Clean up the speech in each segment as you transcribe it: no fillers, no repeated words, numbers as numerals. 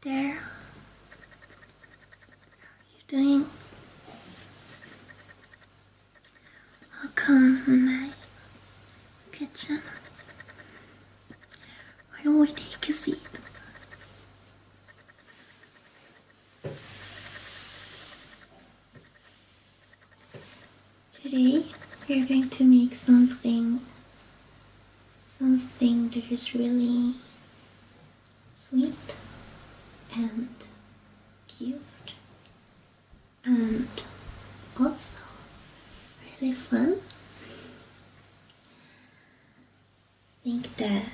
there? How are you doing? Welcome in my kitchen. Why don't we take a seat? Today we're going to make something that is really sweet and cute and also really fun. I think that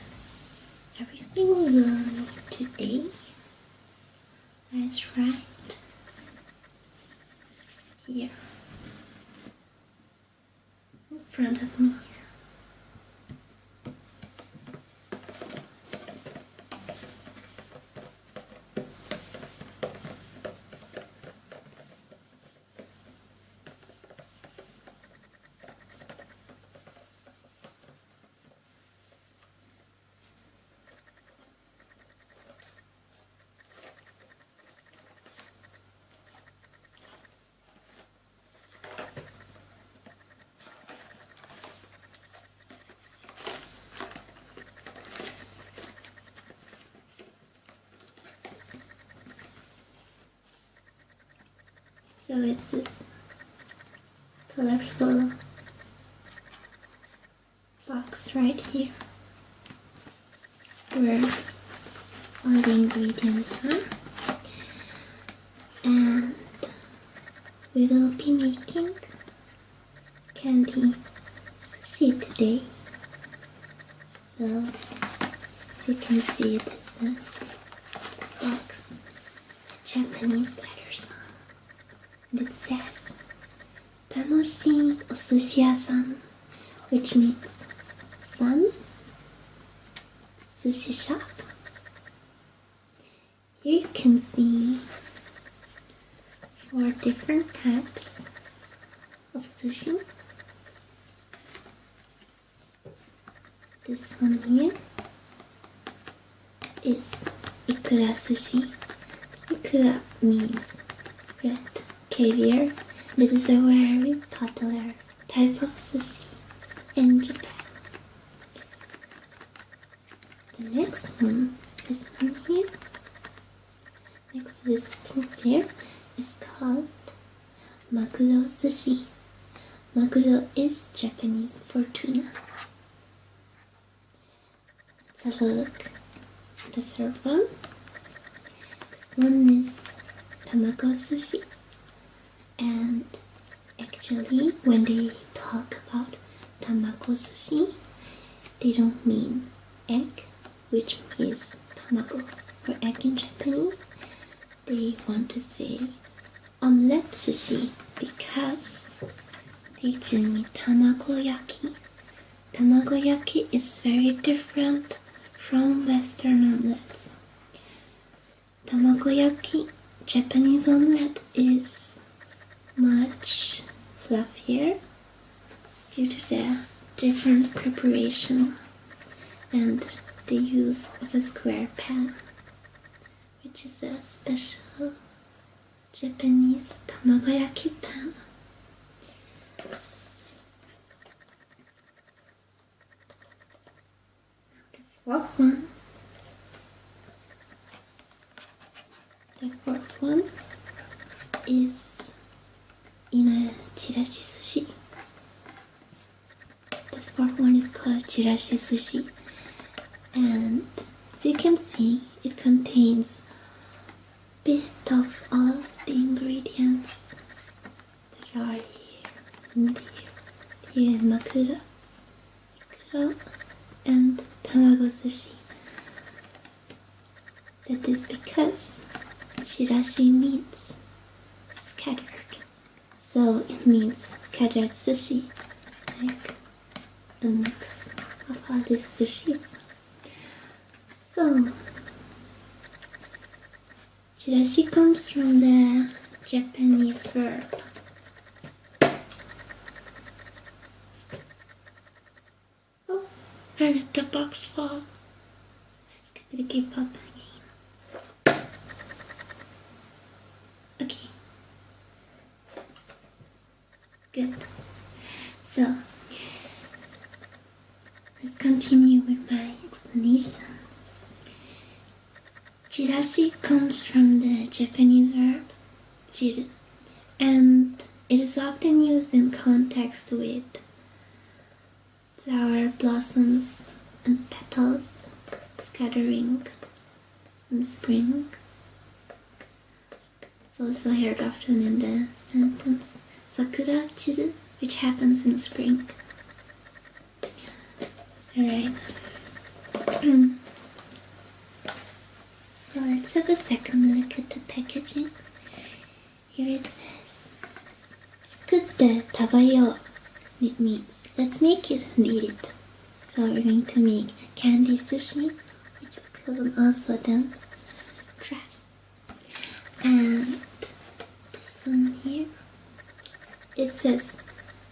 everything we will need today is right here in front of me. So it's this colorful box right here where all the ingredients are, and we will be making candy sushi today. So as you can see, it is a box with Japanese letters on. And it says "Tanoshii o sushi yasan," which means fun sushi shop. Here you can see 4 different types of sushi. This one here is ikura sushi. Ikura means red caviar. This is a very popular type of sushi in Japan. The next one, this one here, next to this pink here, is called maguro sushi. Maguro is Japanese for tuna. Let's have a look at the third one. This one is tamago sushi. And actually, when they talk about tamago sushi, they don't mean egg, which means tamago for egg in Japanese. They want to say omelette sushi because they do mean tamagoyaki. Tamagoyaki is very different from Western omelets. Tamagoyaki, Japanese omelette, is much fluffier due to the different preparation and the use of a square pan, which is a special Japanese tamagoyaki pan. The fourth one is in a chirashi sushi. This fourth one is called chirashi sushi, and as you can see, it contains a bit of all the ingredients that are here and here in makura, ikura, and tamago sushi. That is because chirashi means scattered. So it means scattered sushi, like a mix of all these sushis. So, chirashi comes from the Japanese verb oh, I let the box fall. Let's give it a keep up again. Okay. Good. So, let's continue with my explanation. Chirashi comes from the Japanese verb chiru, and it is often used in context with flower blossoms and petals scattering in spring. It's also heard often in the sentence sakura chiru, which happens in spring. Alright. So let's have a second look at the packaging. Here it says, 作って食べよう. It means, let's make it and eat it. So we're going to make candy sushi, which we could also then try. And this one here, it says,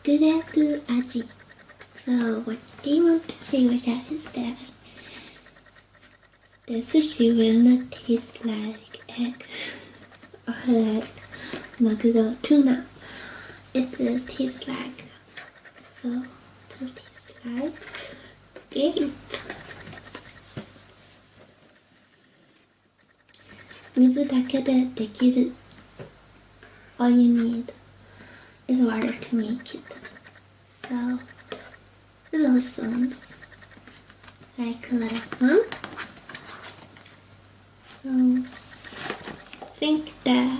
グレープ味. So what they want to say with that is that the sushi will not taste like egg or like maguro tuna. It will taste like, so it will taste like grape. 水だけでできる. All you need is water to make it. So little songs like a lot of fun. So I think that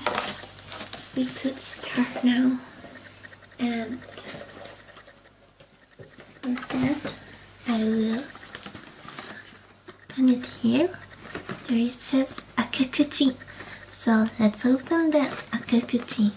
we could start now, and with that I will open it here. Here it says akekuchi. So let's open the akekuchi.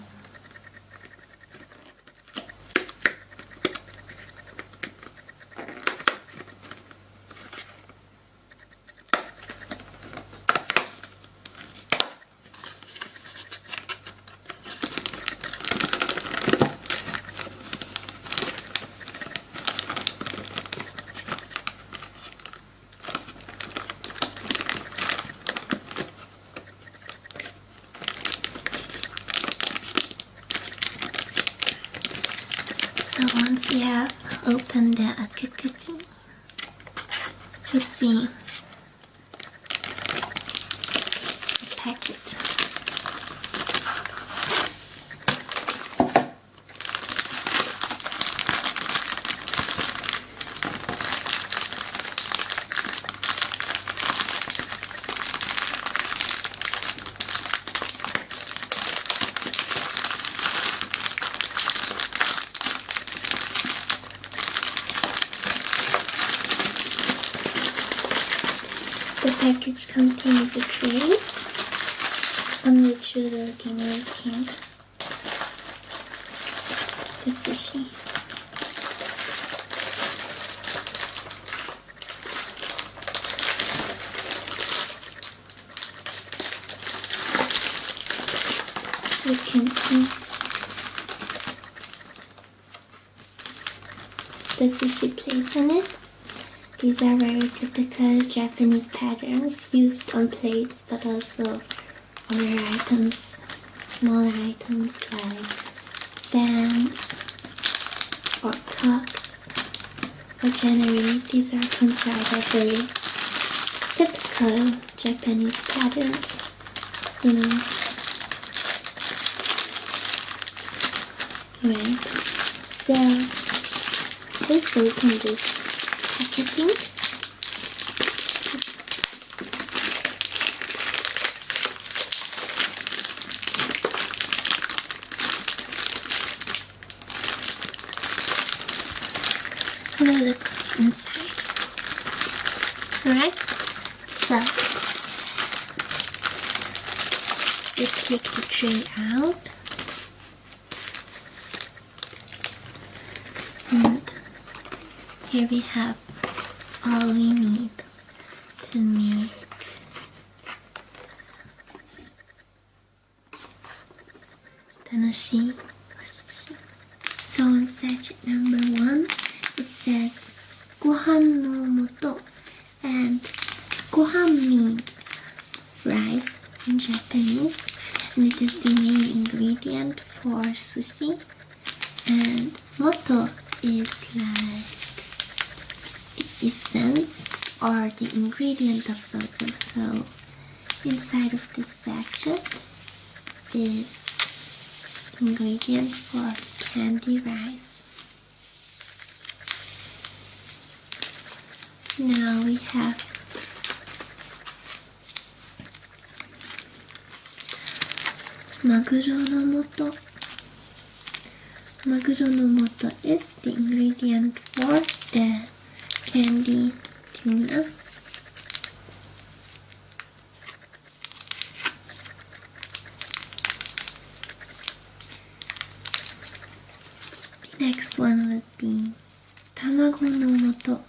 So once you have opened the akekuchi, just see the package. The package contains a tray on which we will be making the sushi. You can see the sushi plates on it. These are very typical Japanese patterns used on plates, but also other items, smaller items like fans or cups or generally. These are considered very typical Japanese patterns, you know. Right, so let's open this packaging. Have a look inside. Alright, so let's take the tray out. And here we have all we need to make tanoshii sushi. So on sachet number 1, it says gohan no moto, and gohan means rice in Japanese, And it is the main ingredient for sushi. And moto is like the essence or the ingredient of something. So inside of this section is the ingredient for candy rice. Now we have maguro no moto. Maguro no moto is the ingredient for the candy tuna. The next one would be tamago no moto,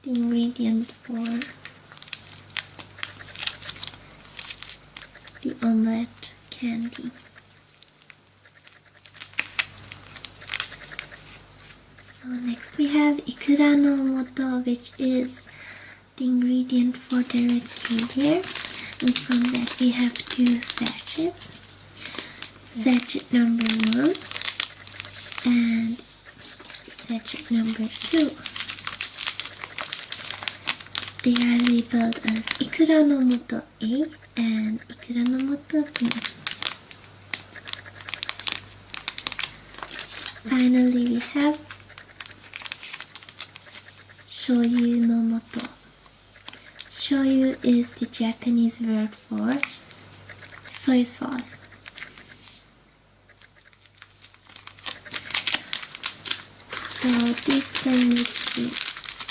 the ingredient for the omelette candy. So next we have ikura no moto, which is the ingredient for the red caviar. And from that we have two sachets. Sachet number 1 and sachet number 2. They are labeled as ikura no moto A and ikura no moto B. Finally, we have shoyu no moto. Shoyu is the Japanese word for soy sauce. So these can be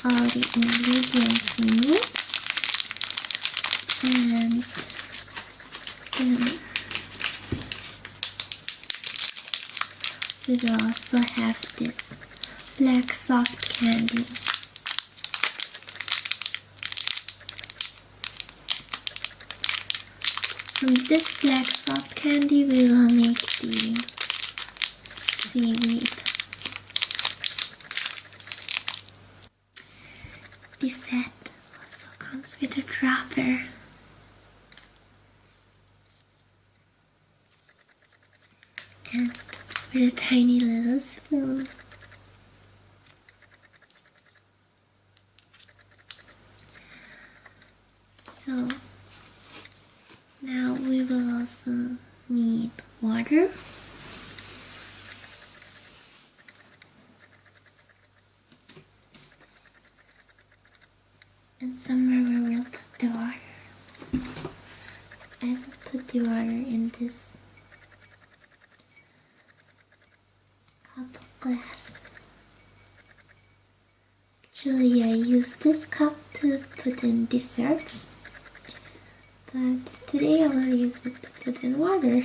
all the ingredients we need. And we will also have this black soft candy. From this black soft candy we will make the seaweed. The set also comes with a dropper. And with a tiny little spoon. So now we will also need water. And somewhere where we'll put the water. I will put the water in this cup of glass. Actually, I use this cup to put in desserts, but today I will use it to put in water.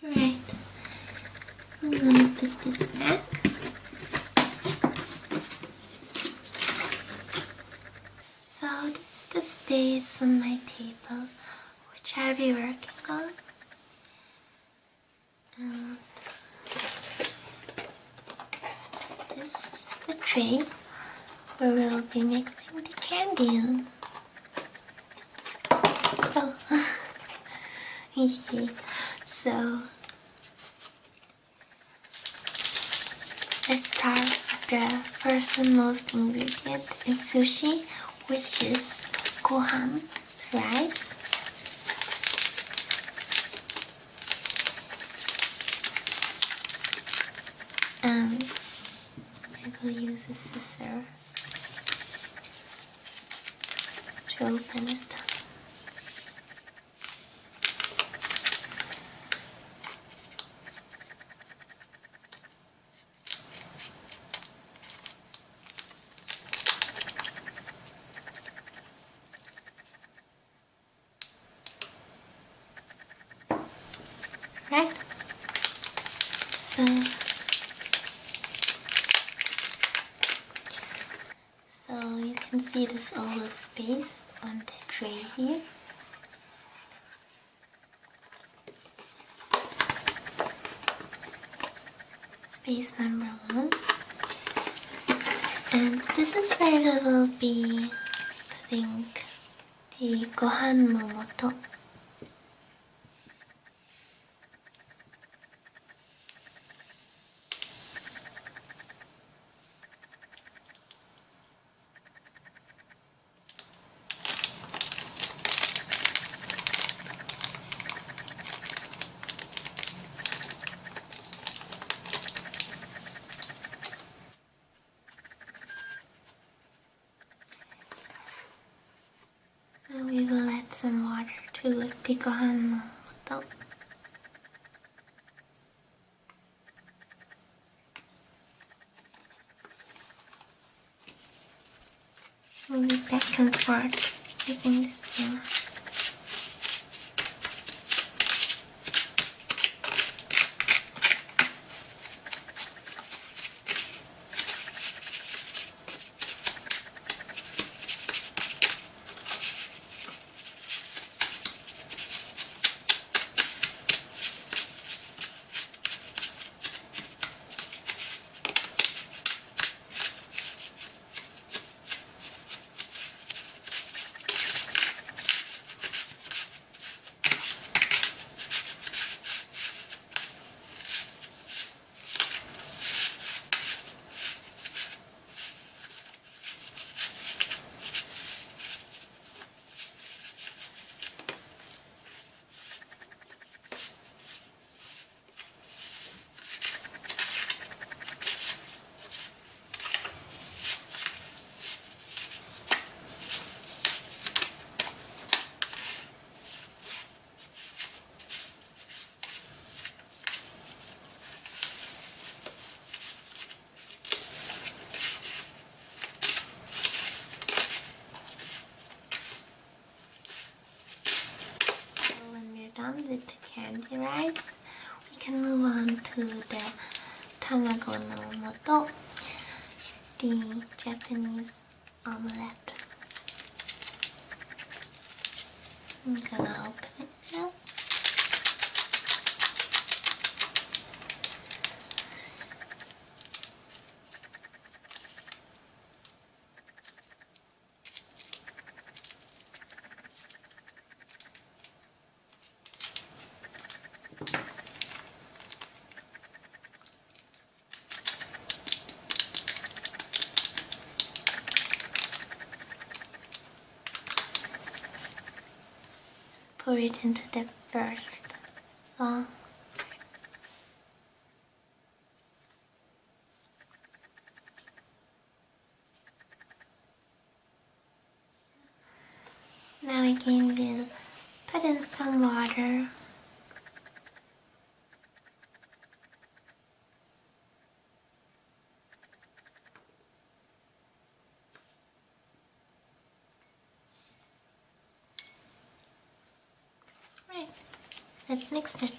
Alright, I'm gonna put this back. So this is the space on my table which I'll be working on. And this is the tray where we'll be mixing the candy in. Oh, okay. So let's start with the first and most ingredient in sushi, which is gohan, rice. And I will use a scissor to open it. So you can see this oval space on the tray here. Space number 1. And this is where we will be putting the gohan no moto. Now we will add some water to the gohan no moto. Move it back and forth using the spoon. Done with the candy rice, we can move on to the tamago no moto, the Japanese omelette. I'm gonna open it now. Pour it into the first long. Now again we'll put in some water. Right, let's mix it.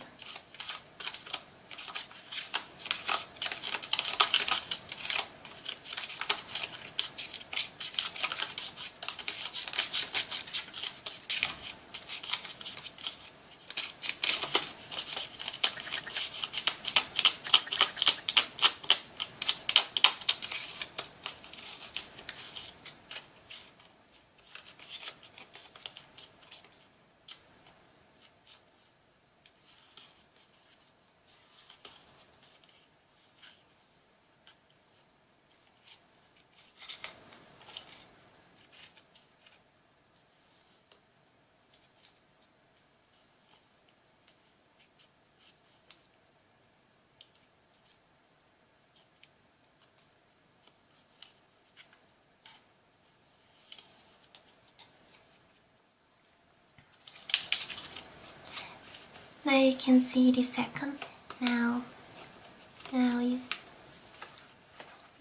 Now you can see the second. Now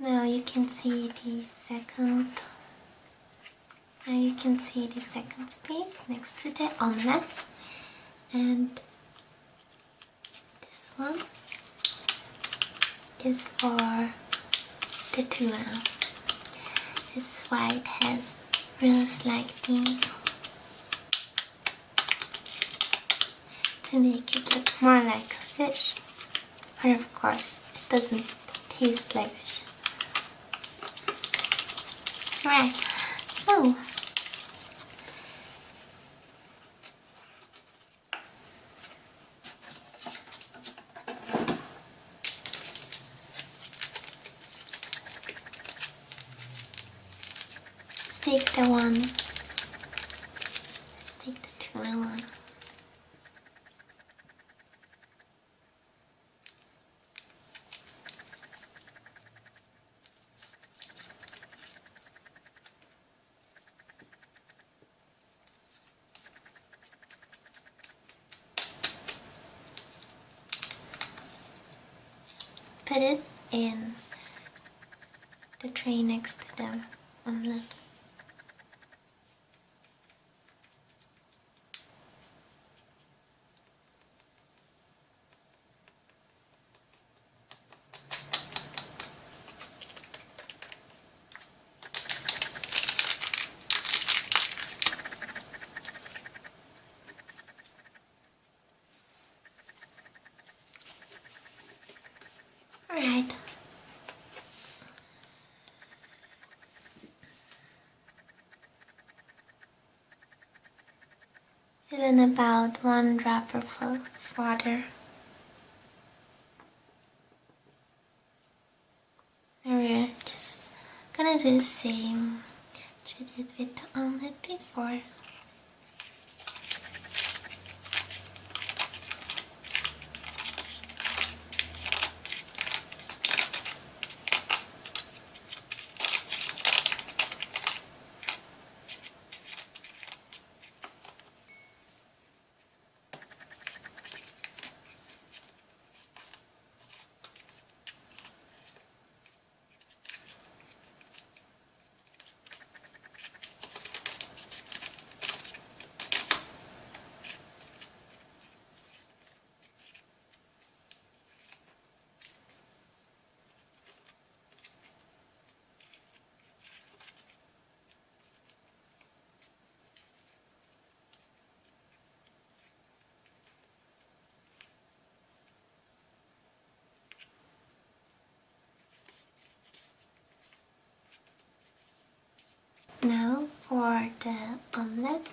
you can see the second. Now you can see the second space next to the omelette, and this one. is for the tuna. This is why it has rings like these, to make it look more like a fish. But of course, it doesn't taste like fish. Right, so let's take the tuna one. Put it in the tray next to the omelette. Alright. Fill in about 1 dropper full of water. Now we're just gonna do the same as we did with the omelette before. Now for the omelette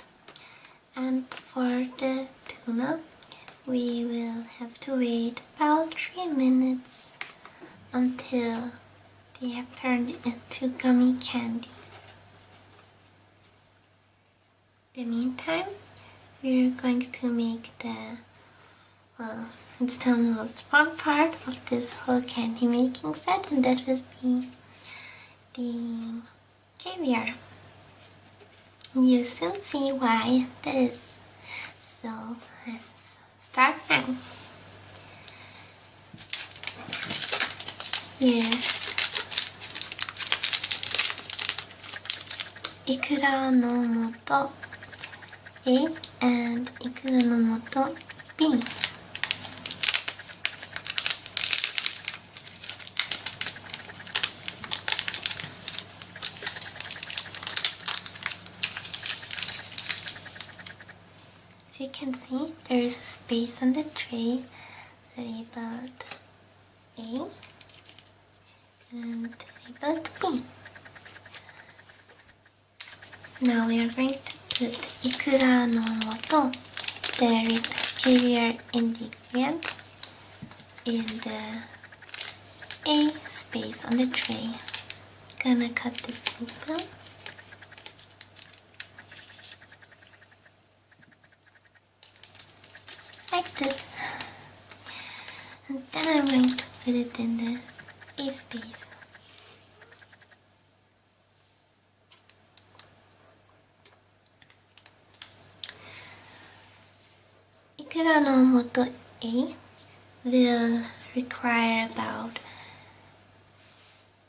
and for the tuna, we will have to wait about 3 minutes until they have turned into gummy candy. In the meantime, we're going to make it's the most fun part of this whole candy making set, and that will be the caviar. You'll soon see why that is. So let's start now. Here's ikura no moto A and ikura no moto B. As you can see, there is a space on the tray labeled A and labeled B. Now we are going to put ikura no moto, the caviar ingredient, in the A space on the tray. Gonna cut this open. Like this. And then I'm going to put it in the A space. Ikura no moto A will require about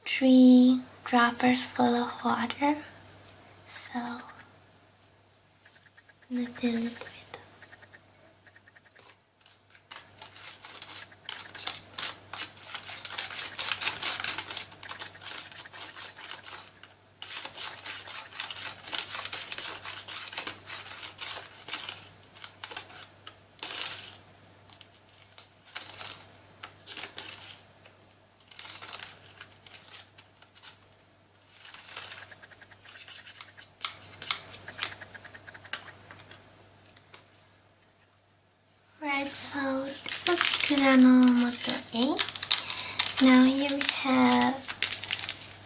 3 droppers full of water, so I'm gonna fill it with Ikuranomoto A. Now here we have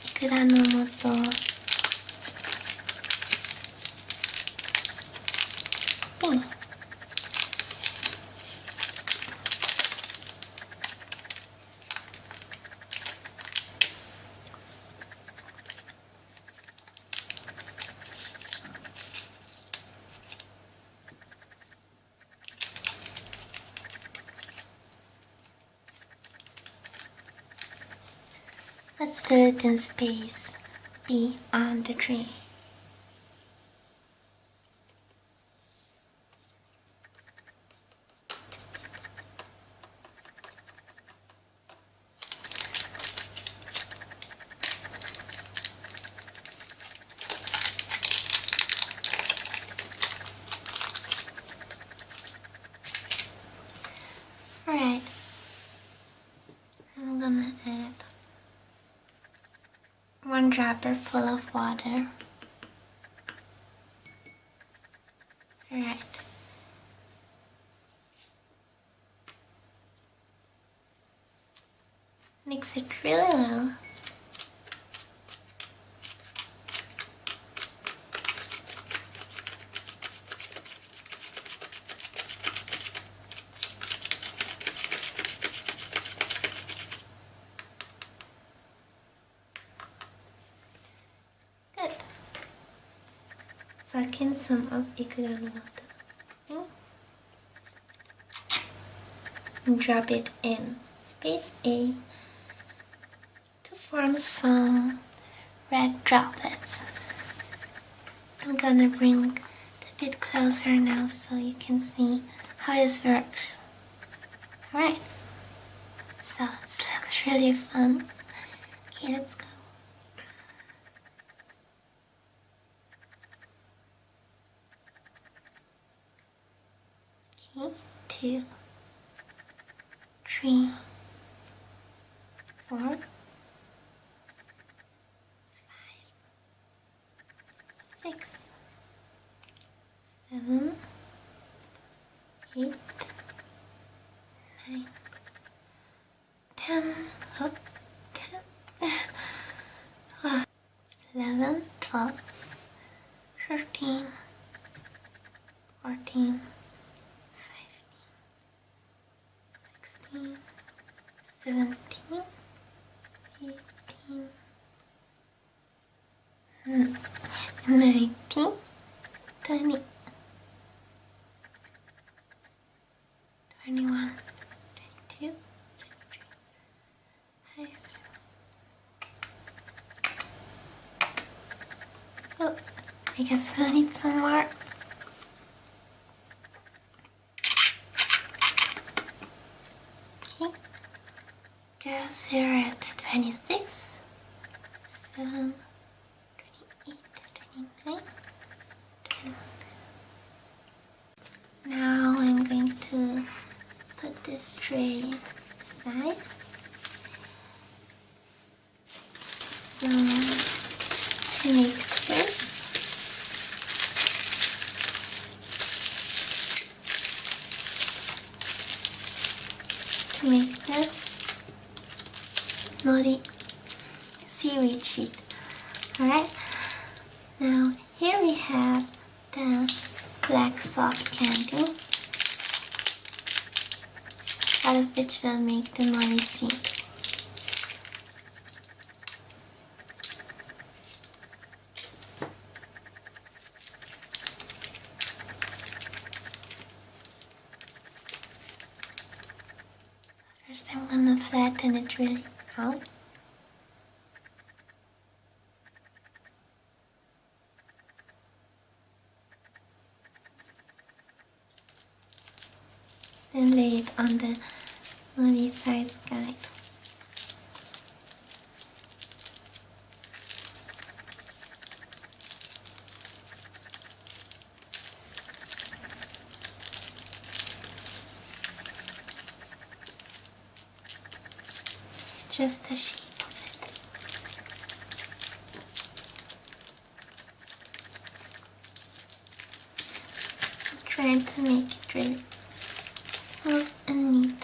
Ikuranomoto B. Let's put in space B on the tree. Alright, I'm gonna add 1 dropper full of water. Alright. Mix it really well. Good. Suck in some of Ikuranomoto and drop it in space A to form some red droplets. I'm gonna bring it a bit closer now so you can see how this works. Alright, so this looks really fun. Okay, let's go. Okay, 2, 3, 4, 5, 6, 7, 8, 9, 10, oh, 10, 11, 12, 13, 14, 15, 16, 17, 18, 19, 20, 21, 22, 23, 5. Oh, I guess we'll need some more. Okay, guess we're at 26, 7, 28, 29, 20. Now I'm going to put this tray aside. So to mix this, to make this nori seaweed sheet. Alright, now here we have the black soft candy, out of which will make the nori sheet. First I'm gonna flatten it really out. Then lay it on the nori size guide. Just the shape of it. I'm trying to make it really smooth and neat.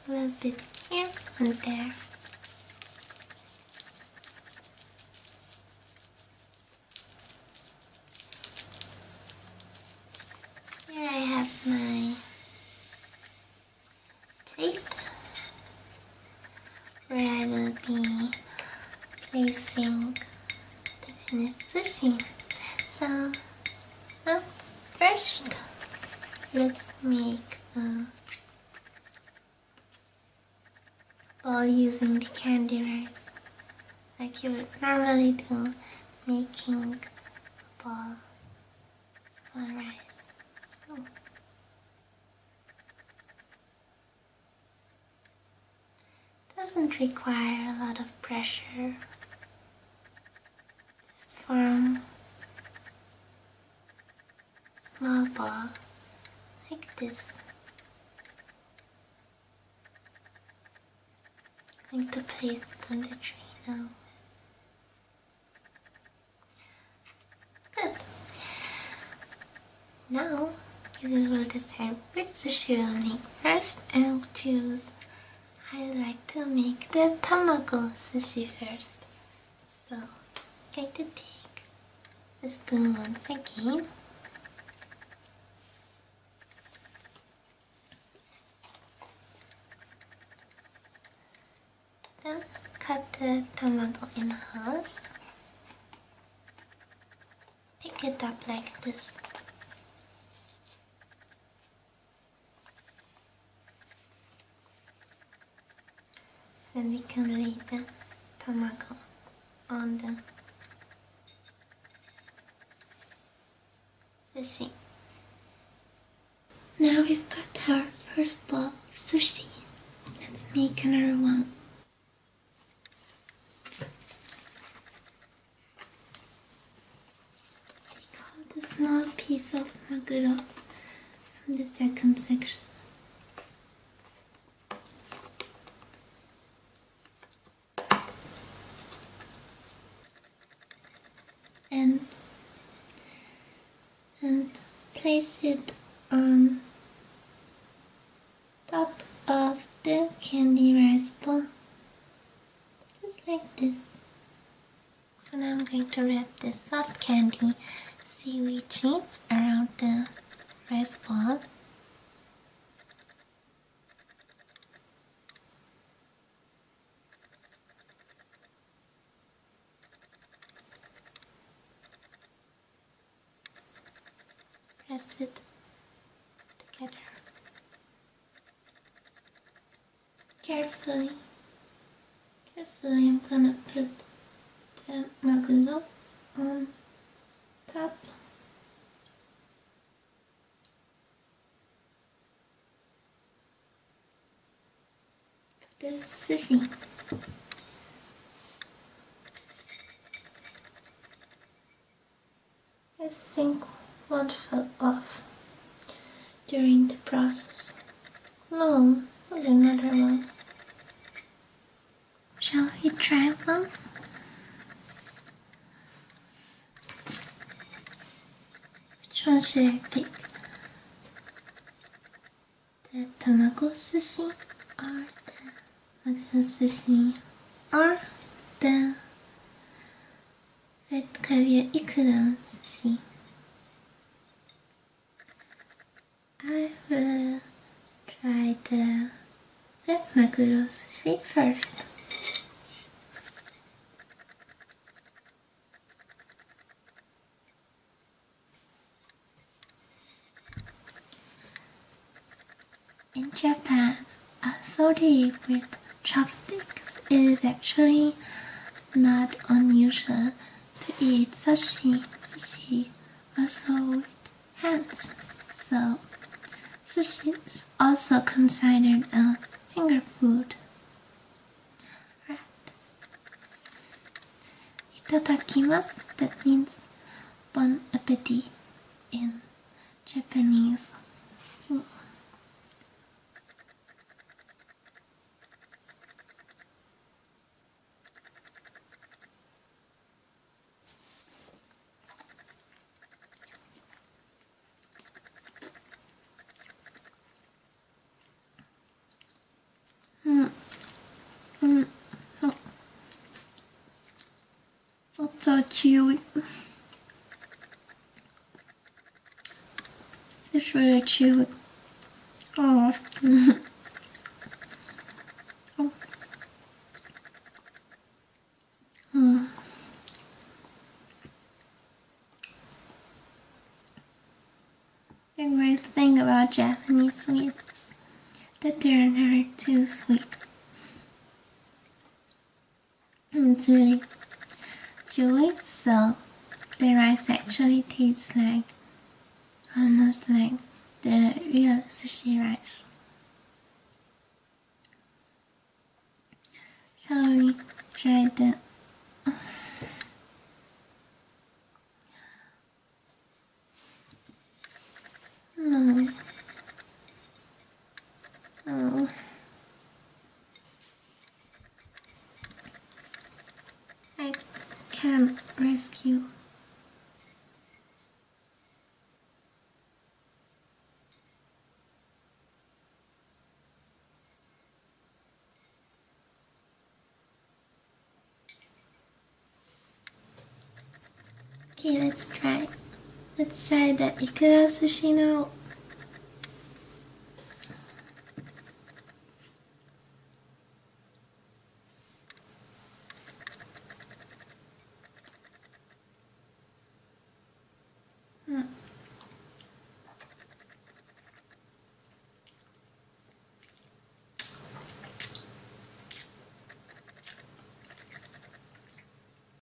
a little bit here and there. Here I have my plate where I will be placing the finished sushi. So, well, first, let's make a ball using the candy rice, like you would normally do, making a ball. Alright. Doesn't require a lot of pressure. Just form a small ball like this. I'm going to place it on the tray now. Good. Now you will decide which sushi you will make first and choose. I like to make the tamago sushi first. So I'm going to take the spoon once again. Then cut the tamago in half. Pick it up like this. Then we can lay the tamago on the sushi. Now we've got our first bowl of sushi. Let's make another one. Take out a small piece of maguro from the second section. And place it on top of the candy rice ball, just like this. So now I'm going to wrap this soft candy seaweed sheet around the rice ball. Press it together. Carefully, I'm gonna put the maguro on top. The sushi. I think one fell off during the process. No, there's another one. Shall we try one? Which one should I pick? The tamago sushi or the maguro sushi or the red caviar ikura sushi? I will try the red maguro sushi first. In Japan, although they eat with chopsticks, it is actually not unusual to eat sushi also with hands. So sushi is also considered a finger food. Right. Itadakimasu, that means bon appetit in Japanese. so chewy. It's really chewy. Oh. Oh. Mm. The great thing about Japanese sweets is that they're never too sweet. It's really chewy, so the rice actually tastes like almost like the real sushi rice. Shall we try the No. Oh. I can't rescue. Okay, let's try. Let's try the ikura sushi now.